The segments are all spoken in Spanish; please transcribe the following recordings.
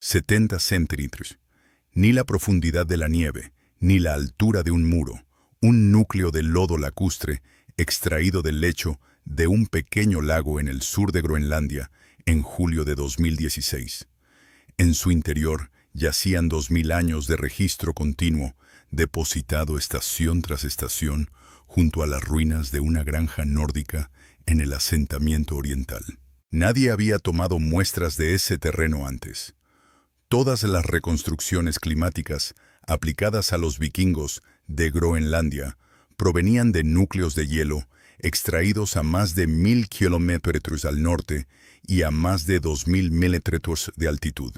70 centímetros. Ni la profundidad de la nieve, ni la altura de un muro. Un núcleo de lodo lacustre extraído del lecho de un pequeño lago en el sur de Groenlandia en julio de 2016. En su interior yacían 2000 años de registro continuo, depositado estación tras estación junto a las ruinas de una granja nórdica en el asentamiento oriental. Nadie había tomado muestras de ese terreno antes. Todas las reconstrucciones climáticas aplicadas a los vikingos de Groenlandia provenían de núcleos de hielo extraídos a más de 1000 kilómetros al norte y a más de 2000 metros de altitud.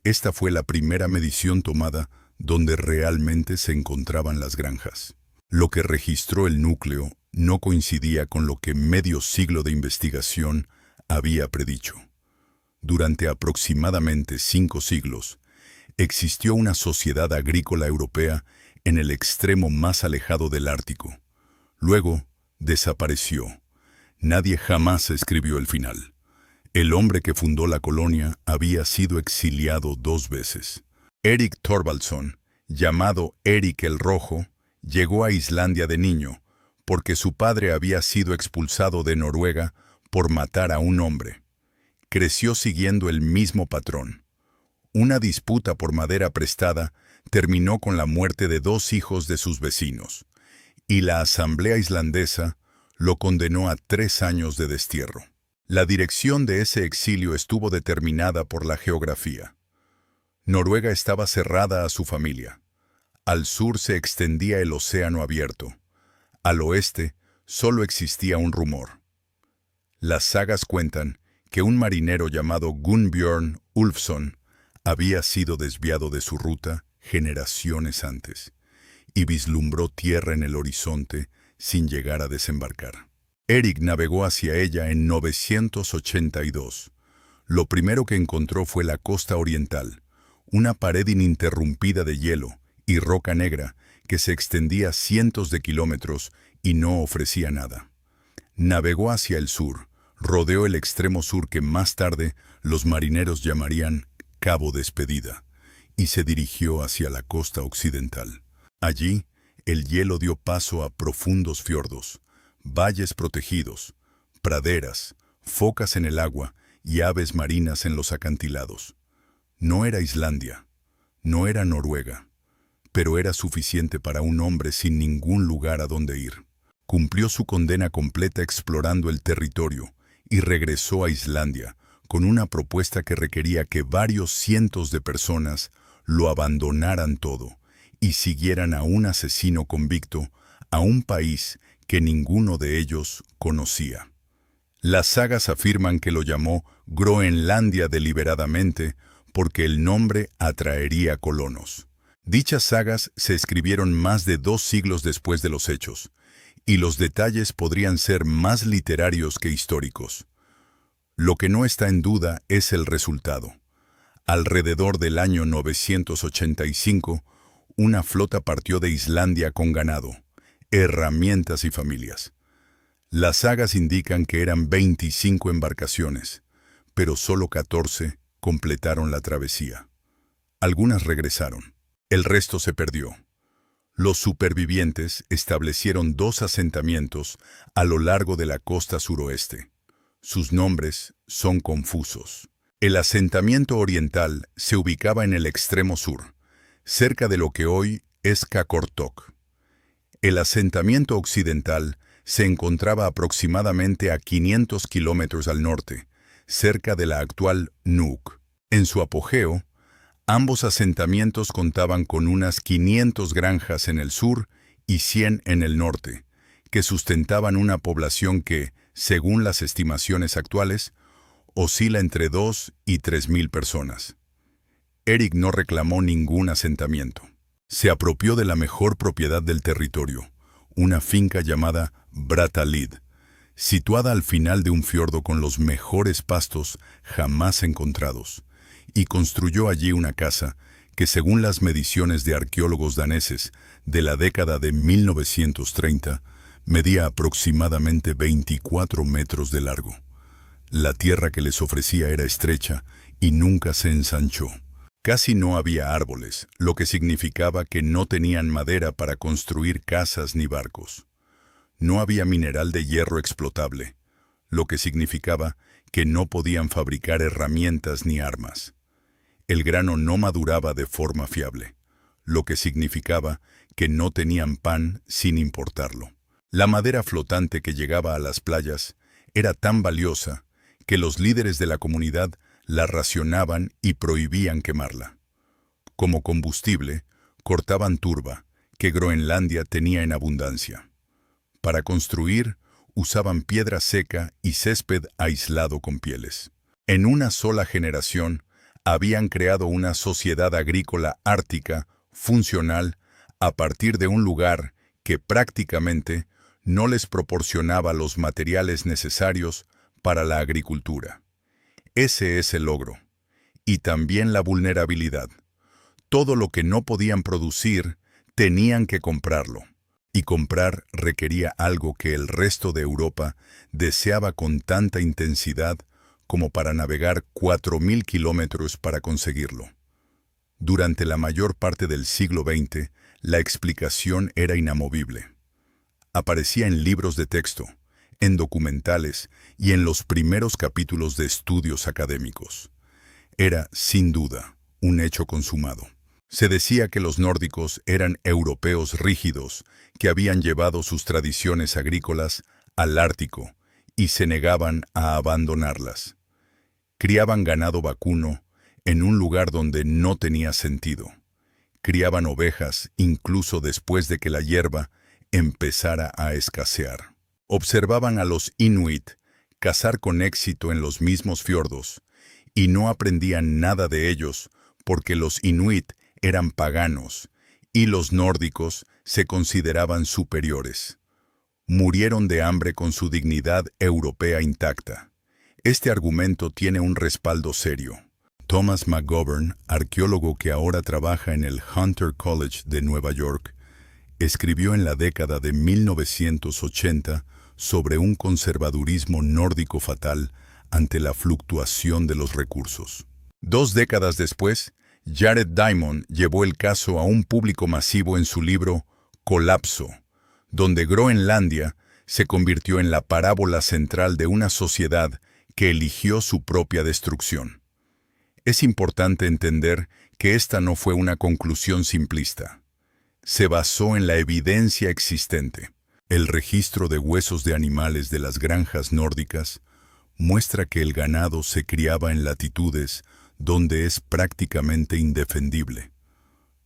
Esta fue la primera medición tomada donde realmente se encontraban las granjas. Lo que registró el núcleo no coincidía con lo que medio siglo de investigación había predicho. Durante aproximadamente 5 siglos, existió una sociedad agrícola europea en el extremo más alejado del Ártico. Luego, desapareció. Nadie jamás escribió el final. El hombre que fundó la colonia había sido exiliado 2 veces. Erik Thorvaldsson, llamado Erik el Rojo, llegó a Islandia de niño porque su padre había sido expulsado de Noruega por matar a un hombre. Creció siguiendo el mismo patrón. Una disputa por madera prestada terminó con la muerte de 2 hijos de sus vecinos, y la Asamblea Islandesa lo condenó a 3 años de destierro. La dirección de ese exilio estuvo determinada por la geografía. Noruega estaba cerrada a su familia. Al sur se extendía el océano abierto. Al oeste solo existía un rumor. Las sagas cuentan que un marinero llamado Gunnbjörn Ulfsson había sido desviado de su ruta generaciones antes y vislumbró tierra en el horizonte sin llegar a desembarcar. Erik navegó hacia ella en 982. Lo primero que encontró fue la costa oriental, una pared ininterrumpida de hielo y roca negra que se extendía cientos de kilómetros y no ofrecía nada. Navegó hacia el sur, rodeó el extremo sur que más tarde los marineros llamarían Cabo Despedida, y se dirigió hacia la costa occidental. Allí, el hielo dio paso a profundos fiordos, valles protegidos, praderas, focas en el agua y aves marinas en los acantilados. No era Islandia, no era Noruega, pero era suficiente para un hombre sin ningún lugar a donde ir. Cumplió su condena completa explorando el territorio y regresó a Islandia con una propuesta que requería que varios cientos de personas lo abandonaran todo y siguieran a un asesino convicto a un país que ninguno de ellos conocía. Las sagas afirman que lo llamó Groenlandia deliberadamente porque el nombre atraería colonos. Dichas sagas se escribieron más de 2 siglos después de los hechos, y los detalles podrían ser más literarios que históricos. Lo que no está en duda es el resultado. Alrededor del año 985, una flota partió de Islandia con ganado, herramientas y familias. Las sagas indican que eran 25 embarcaciones, pero solo 14 completaron la travesía. Algunas regresaron. El resto se perdió. Los supervivientes establecieron 2 asentamientos a lo largo de la costa suroeste. Sus nombres son confusos. El asentamiento oriental se ubicaba en el extremo sur, cerca de lo que hoy es Qaqortoq. El asentamiento occidental se encontraba aproximadamente a 500 kilómetros al norte, cerca de la actual Nuuk. En su apogeo, ambos asentamientos contaban con unas 500 granjas en el sur y 100 en el norte, que sustentaban una población que, según las estimaciones actuales, oscila entre 2 y 3.000 personas. Erik no reclamó ningún asentamiento. Se apropió de la mejor propiedad del territorio, una finca llamada Brattahlid, situada al final de un fiordo con los mejores pastos jamás encontrados, y construyó allí una casa que, según las mediciones de arqueólogos daneses de la década de 1930, medía aproximadamente 24 metros de largo. La tierra que les ofrecía era estrecha y nunca se ensanchó. Casi no había árboles, lo que significaba que no tenían madera para construir casas ni barcos. No había mineral de hierro explotable, lo que significaba que no podían fabricar herramientas ni armas. El grano no maduraba de forma fiable, lo que significaba que no tenían pan sin importarlo. La madera flotante que llegaba a las playas era tan valiosa que los líderes de la comunidad la racionaban y prohibían quemarla. Como combustible, cortaban turba, que Groenlandia tenía en abundancia. Para construir, usaban piedra seca y césped aislado con pieles. En una sola generación, habían creado una sociedad agrícola ártica, funcional, a partir de un lugar que prácticamente no les proporcionaba los materiales necesarios para la agricultura. Ese es el logro. Y también la vulnerabilidad. Todo lo que no podían producir, tenían que comprarlo. Y comprar requería algo que el resto de Europa deseaba con tanta intensidad como para navegar 4.000 kilómetros para conseguirlo. Durante la mayor parte del siglo XX, la explicación era inamovible. Aparecía en libros de texto, en documentales y en los primeros capítulos de estudios académicos. Era, sin duda, un hecho consumado. Se decía que los nórdicos eran europeos rígidos que habían llevado sus tradiciones agrícolas al Ártico y se negaban a abandonarlas. Criaban ganado vacuno en un lugar donde no tenía sentido. Criaban ovejas incluso después de que la hierba empezara a escasear. Observaban a los Inuit cazar con éxito en los mismos fiordos y no aprendían nada de ellos porque los Inuit eran paganos y los nórdicos se consideraban superiores. Murieron de hambre con su dignidad europea intacta. Este argumento tiene un respaldo serio. Thomas McGovern, arqueólogo que ahora trabaja en el Hunter College de Nueva York, escribió en la década de 1980 sobre un conservadurismo nórdico fatal ante la fluctuación de los recursos. 2 décadas después, Jared Diamond llevó el caso a un público masivo en su libro Colapso, donde Groenlandia se convirtió en la parábola central de una sociedad que eligió su propia destrucción. Es importante entender que esta no fue una conclusión simplista. Se basó en la evidencia existente. El registro de huesos de animales de las granjas nórdicas muestra que el ganado se criaba en latitudes donde es prácticamente indefendible.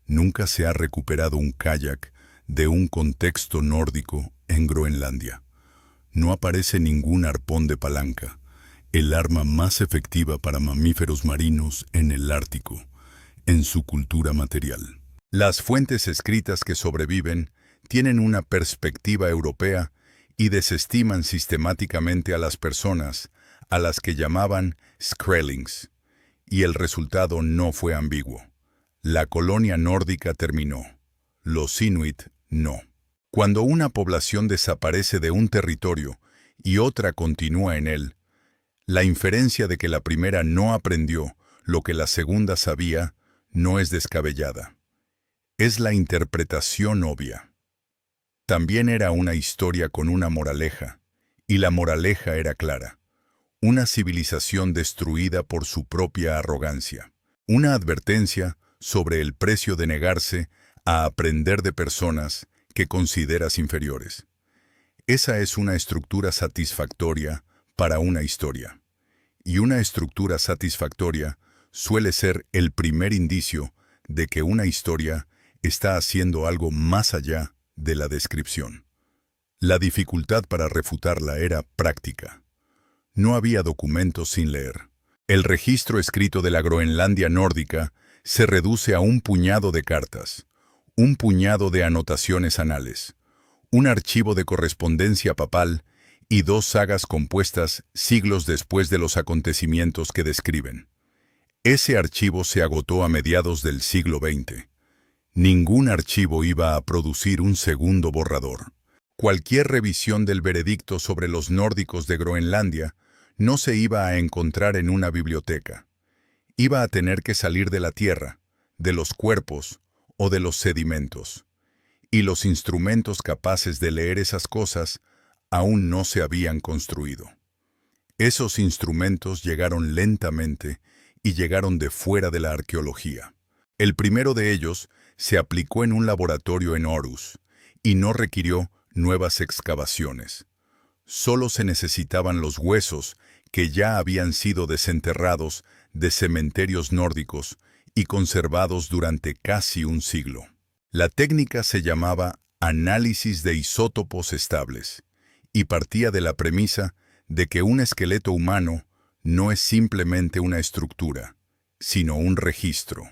Nunca se ha recuperado un kayak de un contexto nórdico en Groenlandia. No aparece ningún arpón de palanca, el arma más efectiva para mamíferos marinos en el Ártico, en su cultura material. Las fuentes escritas que sobreviven tienen una perspectiva europea y desestiman sistemáticamente a las personas a las que llamaban Skrellings. Y el resultado no fue ambiguo. La colonia nórdica terminó. Los Inuit no. Cuando una población desaparece de un territorio y otra continúa en él, la inferencia de que la primera no aprendió lo que la segunda sabía no es descabellada. Es la interpretación obvia. También era una historia con una moraleja, y la moraleja era clara. Una civilización destruida por su propia arrogancia. Una advertencia sobre el precio de negarse a aprender de personas que consideras inferiores. Esa es una estructura satisfactoria para una historia. Y una estructura satisfactoria suele ser el primer indicio de que una historia está haciendo algo más allá de la descripción. La dificultad para refutarla era práctica. No había documentos sin leer. El registro escrito de la Groenlandia nórdica se reduce a un puñado de cartas, un puñado de anotaciones anales, un archivo de correspondencia papal y 2 sagas compuestas siglos después de los acontecimientos que describen. Ese archivo se agotó a mediados del siglo XX. Ningún archivo iba a producir un segundo borrador. Cualquier revisión del veredicto sobre los nórdicos de Groenlandia no se iba a encontrar en una biblioteca. Iba a tener que salir de la tierra, de los cuerpos o de los sedimentos. Y los instrumentos capaces de leer esas cosas aún no se habían construido. Esos instrumentos llegaron lentamente y llegaron de fuera de la arqueología. El primero de ellos se aplicó en un laboratorio en Aarhus y no requirió nuevas excavaciones. Solo se necesitaban los huesos que ya habían sido desenterrados de cementerios nórdicos y conservados durante casi un siglo. La técnica se llamaba análisis de isótopos estables y partía de la premisa de que un esqueleto humano no es simplemente una estructura, sino un registro.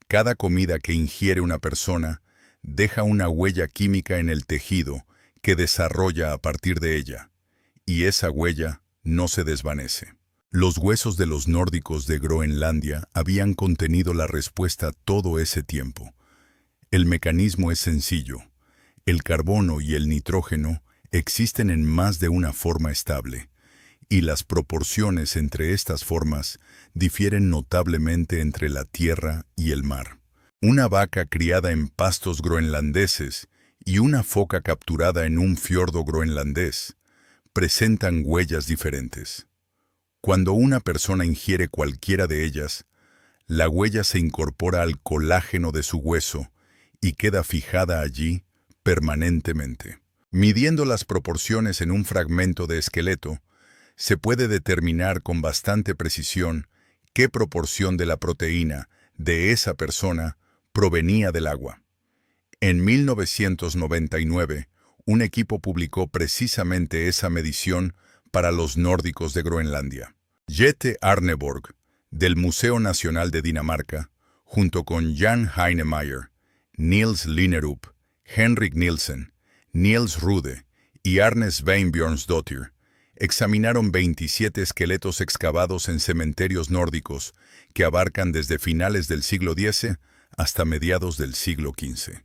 Cada comida que ingiere una persona deja una huella química en el tejido que desarrolla a partir de ella, y esa huella no se desvanece. Los huesos de los nórdicos de Groenlandia habían contenido la respuesta todo ese tiempo. El mecanismo es sencillo. El carbono y el nitrógeno existen en más de una forma estable, y las proporciones entre estas formas difieren notablemente entre la tierra y el mar. Una vaca criada en pastos groenlandeses y una foca capturada en un fiordo groenlandés presentan huellas diferentes. Cuando una persona ingiere cualquiera de ellas, la huella se incorpora al colágeno de su hueso y queda fijada allí permanentemente. Midiendo las proporciones en un fragmento de esqueleto, se puede determinar con bastante precisión qué proporción de la proteína de esa persona provenía del agua. En 1999, un equipo publicó precisamente esa medición para los nórdicos de Groenlandia. Jette Arneborg, del Museo Nacional de Dinamarca, junto con Jan Heinemeier, Niels Linnerup, Henrik Nielsen, Niels Rude y Arne Sveinbjørnsdottir, examinaron 27 esqueletos excavados en cementerios nórdicos que abarcan desde finales del siglo X hasta mediados del siglo XV.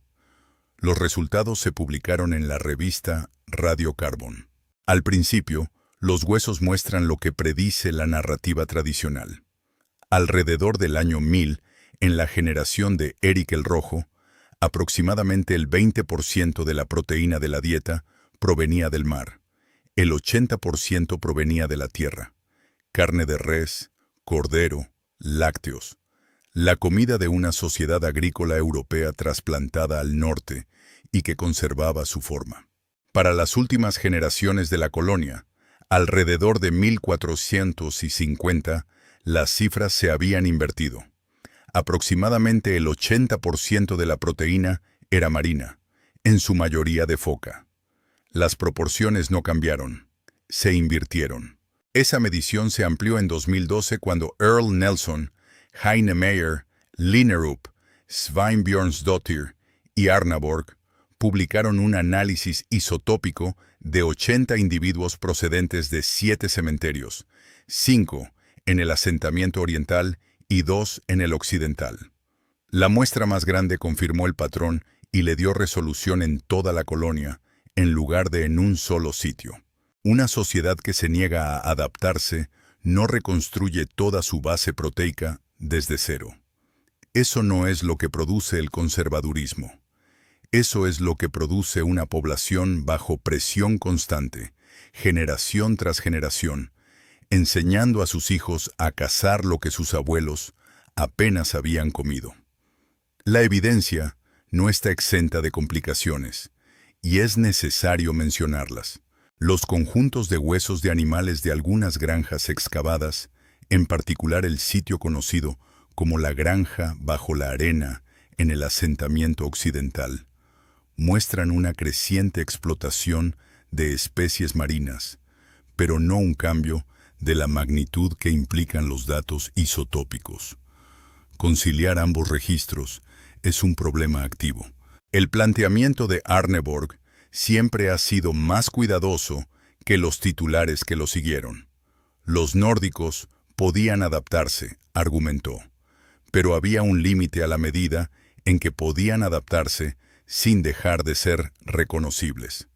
Los resultados se publicaron en la revista Radiocarbon. Al principio, los huesos muestran lo que predice la narrativa tradicional. Alrededor del año 1000, en la generación de Erik el Rojo, aproximadamente el 20% de la proteína de la dieta provenía del mar. El 80% provenía de la tierra. Carne de res, cordero, lácteos. La comida de una sociedad agrícola europea trasplantada al norte y que conservaba su forma. Para las últimas generaciones de la colonia, alrededor de 1450, las cifras se habían invertido. Aproximadamente el 80% de la proteína era marina, en su mayoría de foca. Las proporciones no cambiaron, se invirtieron. Esa medición se amplió en 2012 cuando Earl Nelson, Heinemeier, Linnerup, Sveinbjørnsdottir y Arneborg publicaron un análisis isotópico de 80 individuos procedentes de 7 cementerios, 5 en el asentamiento oriental y 2 en el occidental. La muestra más grande confirmó el patrón y le dio resolución en toda la colonia, en lugar de en un solo sitio. Una sociedad que se niega a adaptarse no reconstruye toda su base proteica desde cero. Eso no es lo que produce el conservadurismo. Eso es lo que produce una población bajo presión constante, generación tras generación, enseñando a sus hijos a cazar lo que sus abuelos apenas habían comido. La evidencia no está exenta de complicaciones, y es necesario mencionarlas. Los conjuntos de huesos de animales de algunas granjas excavadas, en particular el sitio conocido como la granja bajo la arena en el asentamiento occidental, muestran una creciente explotación de especies marinas, pero no un cambio de la magnitud que implican los datos isotópicos. Conciliar ambos registros es un problema activo. El planteamiento de Arneborg siempre ha sido más cuidadoso que los titulares que lo siguieron. Los nórdicos podían adaptarse, argumentó, pero había un límite a la medida en que podían adaptarse sin dejar de ser reconocibles.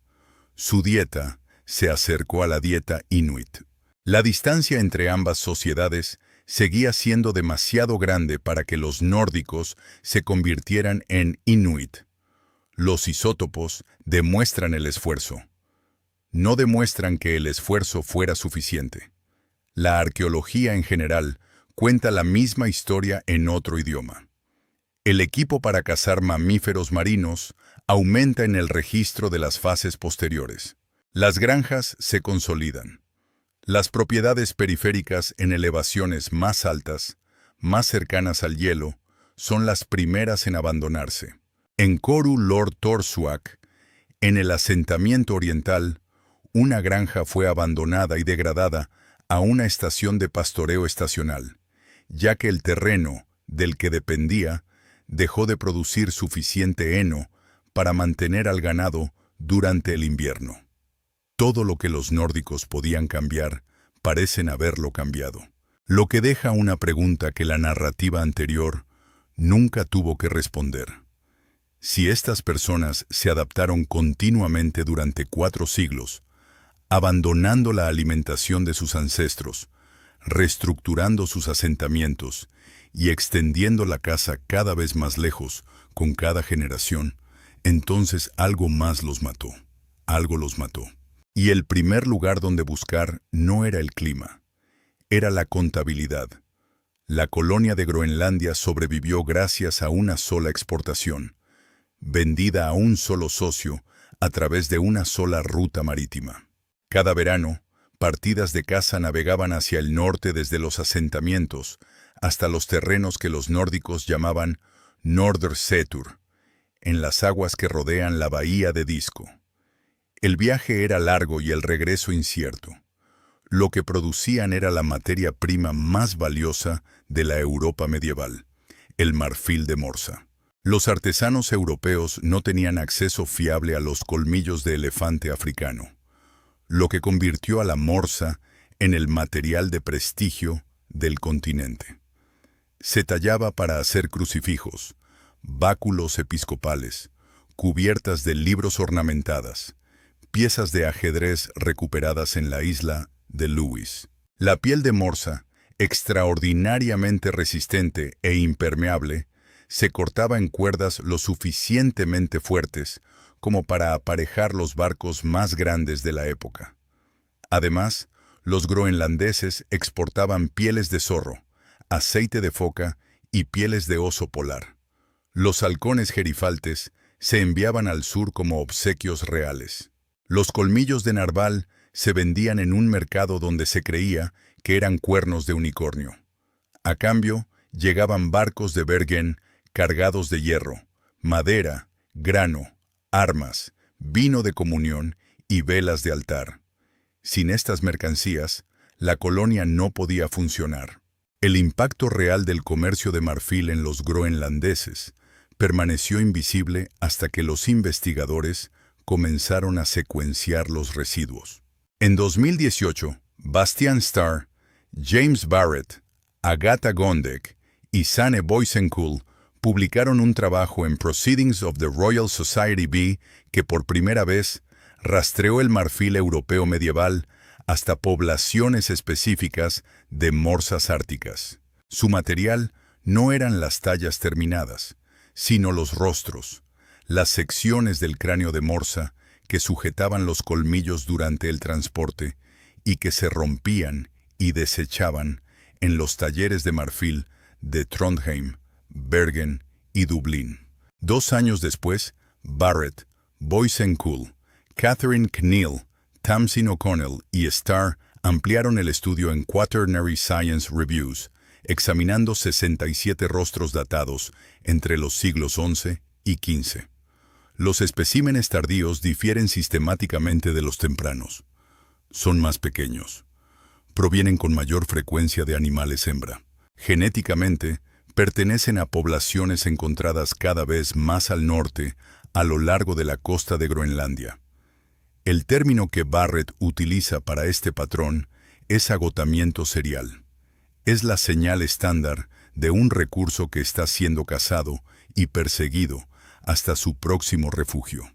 Su dieta se acercó a la dieta inuit. La distancia entre ambas sociedades seguía siendo demasiado grande para que los nórdicos se convirtieran en Inuit. Los isótopos demuestran el esfuerzo. No demuestran que el esfuerzo fuera suficiente. La arqueología en general cuenta la misma historia en otro idioma. El equipo para cazar mamíferos marinos aumenta en el registro de las fases posteriores. Las granjas se consolidan. Las propiedades periféricas en elevaciones más altas, más cercanas al hielo, son las primeras en abandonarse. En Koru Lord Torsuak, en el asentamiento oriental, una granja fue abandonada y degradada a una estación de pastoreo estacional, ya que el terreno, del que dependía, dejó de producir suficiente heno para mantener al ganado durante el invierno. Todo lo que los nórdicos podían cambiar, parecen haberlo cambiado. Lo que deja una pregunta que la narrativa anterior nunca tuvo que responder. Si estas personas se adaptaron continuamente durante 4 siglos, abandonando la alimentación de sus ancestros, reestructurando sus asentamientos y extendiendo la caza cada vez más lejos con cada generación, entonces algo más los mató. Algo los mató. Y el primer lugar donde buscar no era el clima, era la contabilidad. La colonia de Groenlandia sobrevivió gracias a una sola exportación, vendida a un solo socio a través de una sola ruta marítima. Cada verano, partidas de caza navegaban hacia el norte desde los asentamientos hasta los terrenos que los nórdicos llamaban Norðursetur, en las aguas que rodean la bahía de Disco. El viaje era largo y el regreso incierto. Lo que producían era la materia prima más valiosa de la Europa medieval, el marfil de Morsa. Los artesanos europeos no tenían acceso fiable a los colmillos de elefante africano, lo que convirtió a la morsa en el material de prestigio del continente. Se tallaba para hacer crucifijos, báculos episcopales, cubiertas de libros ornamentadas, piezas de ajedrez recuperadas en la isla de Lewis. La piel de morsa, extraordinariamente resistente e impermeable, se cortaba en cuerdas lo suficientemente fuertes como para aparejar los barcos más grandes de la época. Además, los groenlandeses exportaban pieles de zorro, aceite de foca y pieles de oso polar. Los halcones gerifaltes se enviaban al sur como obsequios reales. Los colmillos de narval se vendían en un mercado donde se creía que eran cuernos de unicornio. A cambio, llegaban barcos de Bergen cargados de hierro, madera, grano, armas, vino de comunión y velas de altar. Sin estas mercancías, la colonia no podía funcionar. El impacto real del comercio de marfil en los groenlandeses permaneció invisible hasta que los investigadores comenzaron a secuenciar los residuos. En 2018, Bastian Starr, James Barrett, Agatha Gondek y Sanne Boysenkuhl publicaron un trabajo en Proceedings of the Royal Society B que por primera vez rastreó el marfil europeo medieval hasta poblaciones específicas de morsas árticas. Su material no eran las tallas terminadas, sino los rostros, las secciones del cráneo de morsa que sujetaban los colmillos durante el transporte y que se rompían y desechaban en los talleres de marfil de Trondheim, Bergen y Dublín. 2 años después, Barrett, Boysenkuhl, Catherine Knill, Tamsin O'Connell y Starr ampliaron el estudio en Quaternary Science Reviews, examinando 67 rostros datados entre los siglos XI y XV. Los especímenes tardíos difieren sistemáticamente de los tempranos. Son más pequeños. Provienen con mayor frecuencia de animales hembra. Genéticamente, pertenecen a poblaciones encontradas cada vez más al norte, a lo largo de la costa de Groenlandia. El término que Barrett utiliza para este patrón es agotamiento serial. Es la señal estándar de un recurso que está siendo cazado y perseguido hasta su próximo refugio.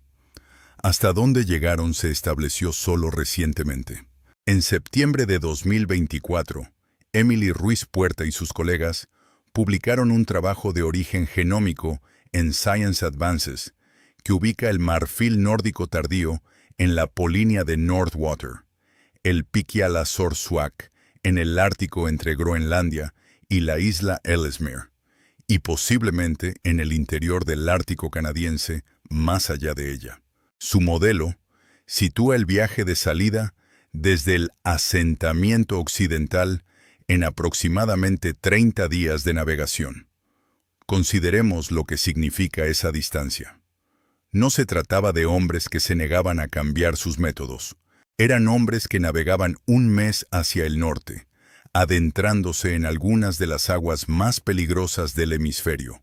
Hasta dónde llegaron se estableció solo recientemente. En septiembre de 2024, Emily Ruiz Puerta y sus colegas publicaron un trabajo de origen genómico en Science Advances que ubica el marfil nórdico tardío en la polinia de Northwater, el Pikialasorsuaq en el Ártico entre Groenlandia y la isla Ellesmere, y posiblemente en el interior del Ártico canadiense más allá de ella. Su modelo sitúa el viaje de salida desde el asentamiento occidental en aproximadamente 30 días de navegación. Consideremos lo que significa esa distancia. No se trataba de hombres que se negaban a cambiar sus métodos. Eran hombres que navegaban un mes hacia el norte, adentrándose en algunas de las aguas más peligrosas del hemisferio,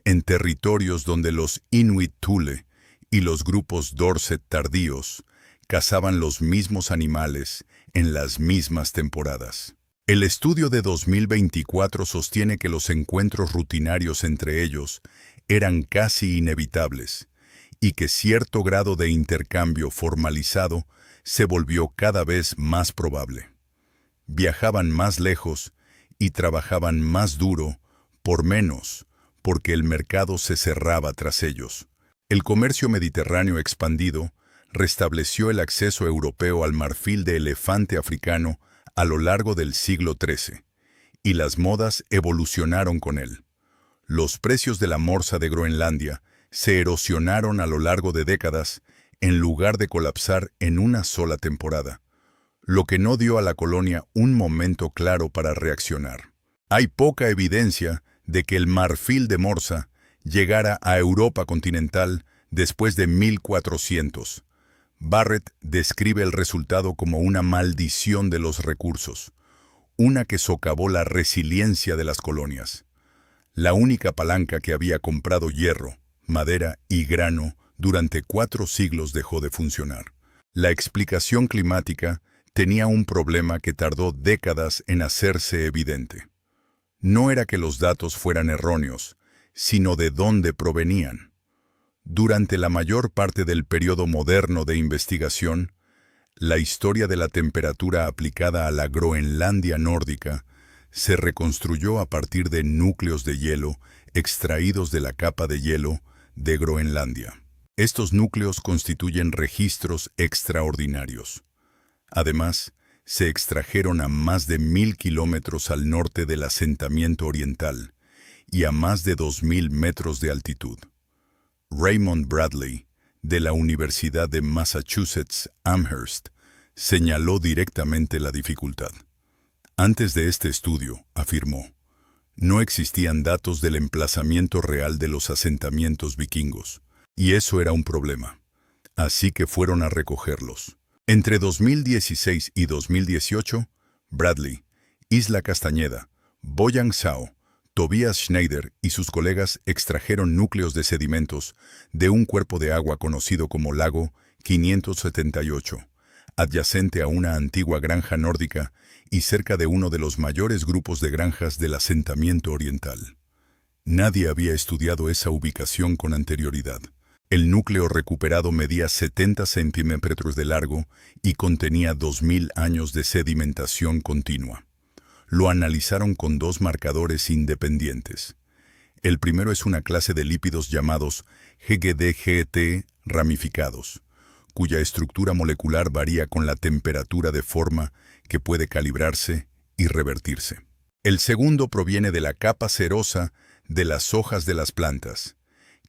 en territorios donde los Inuit Thule y los grupos Dorset tardíos cazaban los mismos animales en las mismas temporadas. El estudio de 2024 sostiene que los encuentros rutinarios entre ellos eran casi inevitables y que cierto grado de intercambio formalizado se volvió cada vez más probable. Viajaban más lejos y trabajaban más duro por menos, porque el mercado se cerraba tras ellos. El comercio mediterráneo expandido restableció el acceso europeo al marfil de elefante africano a lo largo del siglo XIII, y las modas evolucionaron con él. Los precios de la morsa de Groenlandia se erosionaron a lo largo de décadas en lugar de colapsar en una sola temporada, lo que no dio a la colonia un momento claro para reaccionar. Hay poca evidencia de que el marfil de morsa llegara a Europa continental después de 1400. Barrett describe el resultado como una maldición de los recursos, una que socavó la resiliencia de las colonias. La única palanca que había comprado hierro, madera y grano durante 4 siglos dejó de funcionar. La explicación climática tenía un problema que tardó décadas en hacerse evidente. No era que los datos fueran erróneos, sino de dónde provenían. Durante la mayor parte del periodo moderno de investigación, la historia de la temperatura aplicada a la Groenlandia nórdica se reconstruyó a partir de núcleos de hielo extraídos de la capa de hielo de Groenlandia. Estos núcleos constituyen registros extraordinarios. Además, se extrajeron a más de 1000 kilómetros al norte del asentamiento oriental y a más de 2000 metros de altitud. Raymond Bradley, de la Universidad de Massachusetts Amherst, señaló directamente la dificultad. Antes de este estudio, afirmó, no existían datos del emplazamiento real de los asentamientos vikingos, y eso era un problema. Así que fueron a recogerlos. Entre 2016 y 2018, Bradley, Isla Castañeda, Boyang Sao, Tobias Schneider y sus colegas extrajeron núcleos de sedimentos de un cuerpo de agua conocido como Lago 578, adyacente a una antigua granja nórdica y cerca de uno de los mayores grupos de granjas del asentamiento oriental. Nadie había estudiado esa ubicación con anterioridad. El núcleo recuperado medía 70 centímetros de largo y contenía 2000 años de sedimentación continua. Lo analizaron con 2 marcadores independientes. El primero es una clase de lípidos llamados GGDGT ramificados, cuya estructura molecular varía con la temperatura de forma que puede calibrarse y revertirse. El segundo proviene de la capa cerosa de las hojas de las plantas,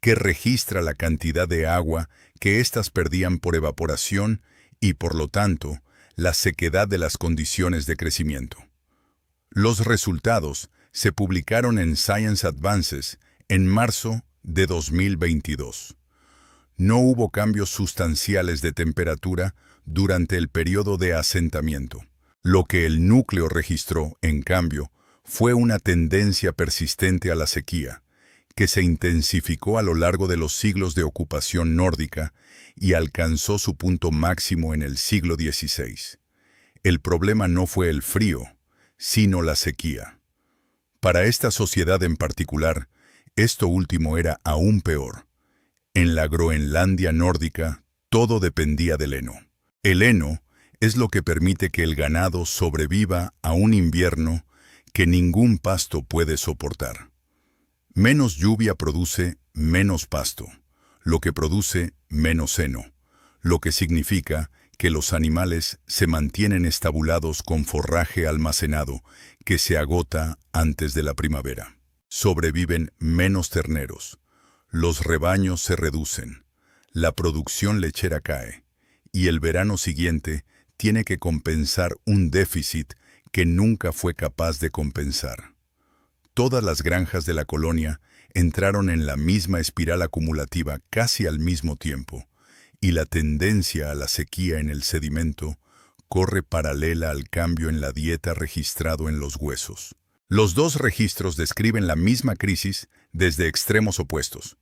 que registra la cantidad de agua que éstas perdían por evaporación y, por lo tanto, la sequedad de las condiciones de crecimiento. Los resultados se publicaron en Science Advances en marzo de 2022. No hubo cambios sustanciales de temperatura durante el periodo de asentamiento. Lo que el núcleo registró, en cambio, fue una tendencia persistente a la sequía, que se intensificó a lo largo de los siglos de ocupación nórdica y alcanzó su punto máximo en el siglo XVI. El problema no fue el frío, sino la sequía. Para esta sociedad en particular, esto último era aún peor. En la Groenlandia nórdica, todo dependía del heno. El heno es lo que permite que el ganado sobreviva a un invierno que ningún pasto puede soportar. Menos lluvia produce menos pasto, lo que produce menos heno, lo que significa que los animales se mantienen estabulados con forraje almacenado que se agota antes de la primavera. Sobreviven menos terneros, los rebaños se reducen, la producción lechera cae, y el verano siguiente tiene que compensar un déficit que nunca fue capaz de compensar. Todas las granjas de la colonia entraron en la misma espiral acumulativa casi al mismo tiempo, y la tendencia a la sequía en el sedimento corre paralela al cambio en la dieta registrado en los huesos. Los dos registros describen la misma crisis desde extremos opuestos.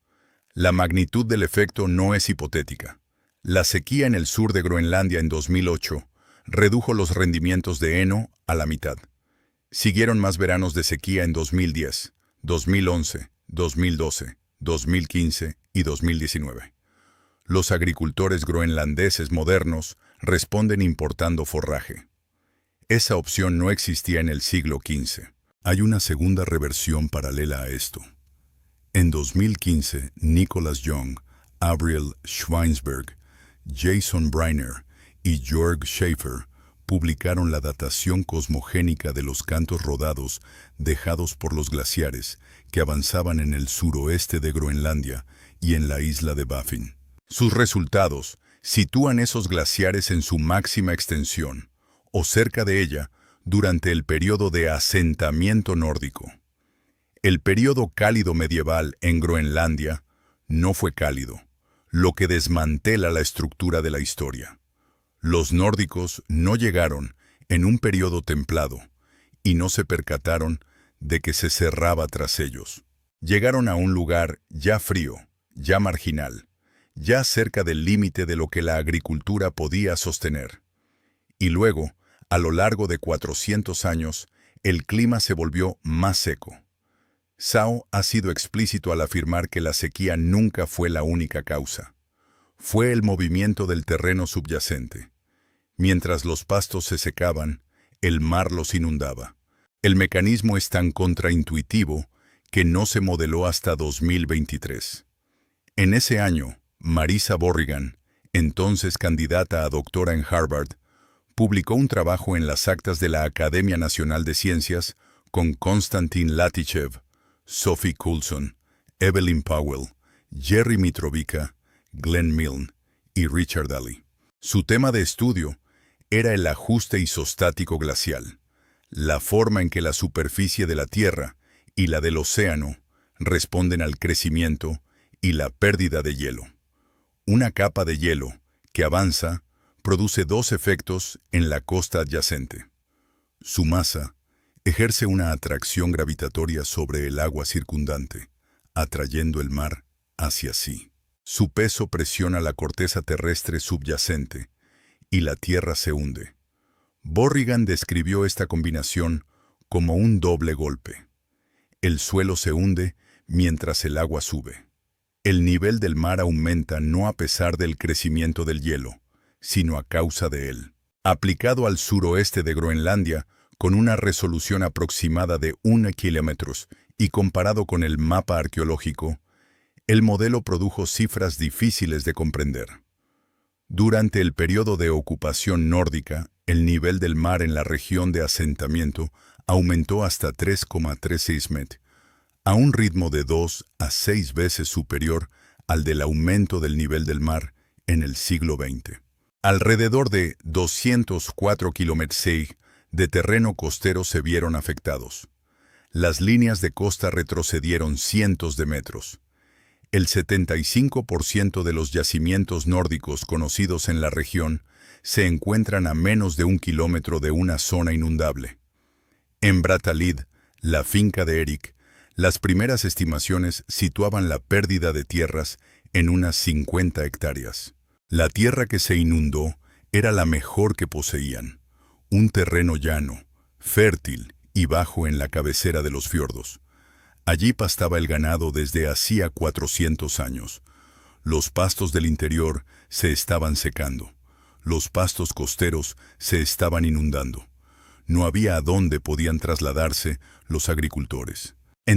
La magnitud del efecto no es hipotética. La sequía en el sur de Groenlandia en 2008 redujo los rendimientos de heno a la mitad. Siguieron más veranos de sequía en 2010, 2011, 2012, 2015 y 2019. Los agricultores groenlandeses modernos responden importando forraje. Esa opción no existía en el siglo XV. Hay una segunda reversión paralela a esto. En 2015, Nicholas Young, Abriel Schweinsberg, Jason Briner y Jörg Schaefer publicaron la datación cosmogénica de los cantos rodados dejados por los glaciares que avanzaban en el suroeste de Groenlandia y en la isla de Baffin. Sus resultados sitúan esos glaciares en su máxima extensión, o cerca de ella, durante el periodo de asentamiento nórdico. El periodo cálido medieval en Groenlandia no fue cálido, lo que desmantela la estructura de la historia. Los nórdicos no llegaron en un periodo templado y no se percataron de que se cerraba tras ellos. Llegaron a un lugar ya frío, ya marginal, ya cerca del límite de lo que la agricultura podía sostener. Y luego, a lo largo de 400 años, el clima se volvió más seco. Sao ha sido explícito al afirmar que la sequía nunca fue la única causa. Fue el movimiento del terreno subyacente. Mientras los pastos se secaban, el mar los inundaba. El mecanismo es tan contraintuitivo que no se modeló hasta 2023. En ese año, Marisa Borrigan, entonces candidata a doctora en Harvard, publicó un trabajo en las actas de la Academia Nacional de Ciencias con Konstantin Latichev, Sophie Coulson, Evelyn Powell, Jerry Mitrovica, Glenn Milne y Richard Daly. Su tema de estudio era el ajuste isostático glacial, la forma en que la superficie de la Tierra y la del océano responden al crecimiento y la pérdida de hielo. Una capa de hielo que avanza produce dos efectos en la costa adyacente. Su masa ejerce una atracción gravitatoria sobre el agua circundante, atrayendo el mar hacia sí. Su peso presiona la corteza terrestre subyacente y la Tierra se hunde. Borrigan describió esta combinación como un doble golpe. El suelo se hunde mientras el agua sube. El nivel del mar aumenta no a pesar del crecimiento del hielo, sino a causa de él. Aplicado al suroeste de Groenlandia, con una resolución aproximada de 1 km y comparado con el mapa arqueológico, el modelo produjo cifras difíciles de comprender. Durante el periodo de ocupación nórdica, el nivel del mar en la región de asentamiento aumentó hasta 3,36 metros, a un ritmo de 2 a 6 veces superior al del aumento del nivel del mar en el siglo XX. Alrededor de 204 kilómetros de terreno costero se vieron afectados. Las líneas de costa retrocedieron cientos de metros. El 75% de los yacimientos nórdicos conocidos en la región se encuentran a menos de 1 kilómetro de una zona inundable. En Bratalid, la finca de Eric, las primeras estimaciones situaban la pérdida de tierras en unas 50 hectáreas. La tierra que se inundó era la mejor que poseían, un terreno llano, fértil y bajo en la cabecera de los fiordos. Allí pastaba el ganado desde hacía 400 años. Los pastos del interior se estaban secando. Los pastos costeros se estaban inundando. No había a dónde podían trasladarse los agricultores.